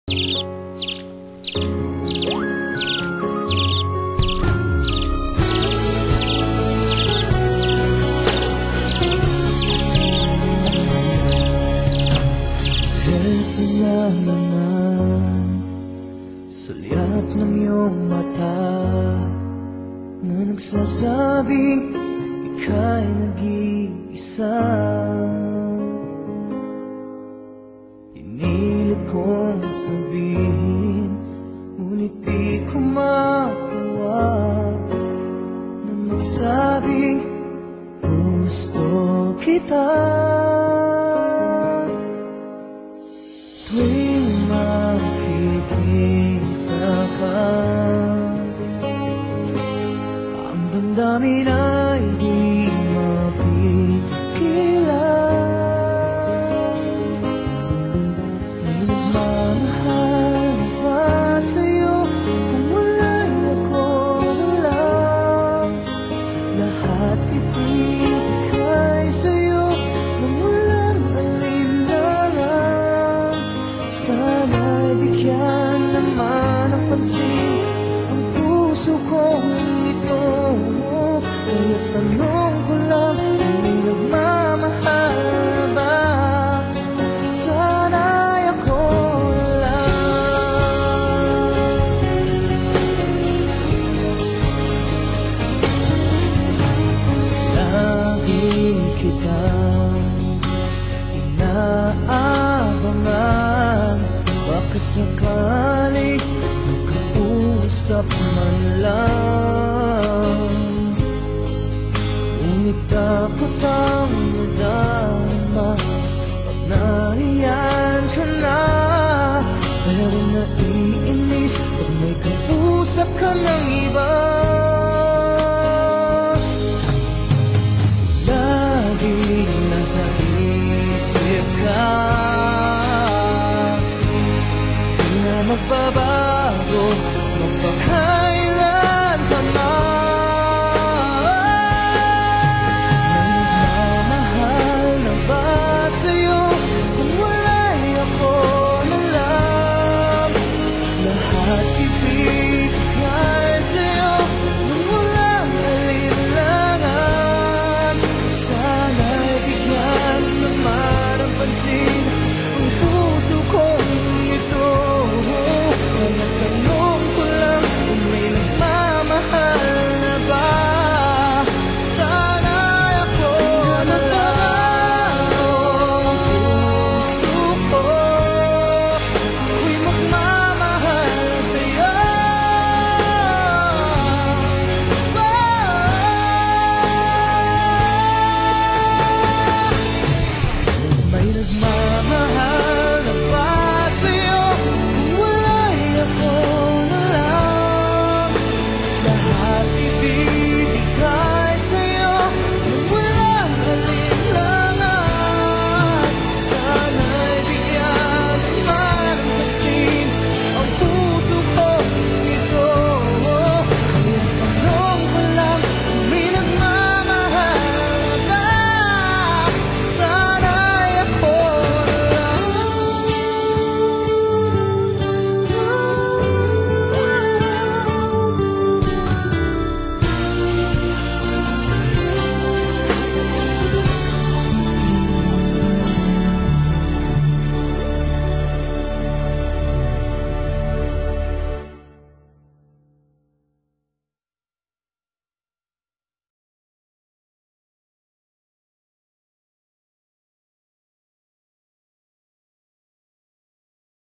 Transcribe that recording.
lang naman sulyap ng iyong mata na nagsasabing ika'y nag-iisa. Pinilit kong sabihin, ngunit di ko magawa na magsabing gusto kita. Tuwing makikita ka, ang damdamin ay di mapigilan. May nagmamahal pa sa'yo kung wala'y ako na lang. Lahat ibigay sa'yo nang walang alinlangan. Sana'y bigyan naman ng pansin ang puso kong ito. Kaya tanong ko lang, may nagmamahal ba? Sana'y ako lang. Lagi kitang inaabangan, baka sakali magkausap man lang. Ngunit takot ang nadama pag nariyan ka na. Pero naiinis pag may kausap ka ng iba. Laging nasa isip ka, di na magbabago, magpaka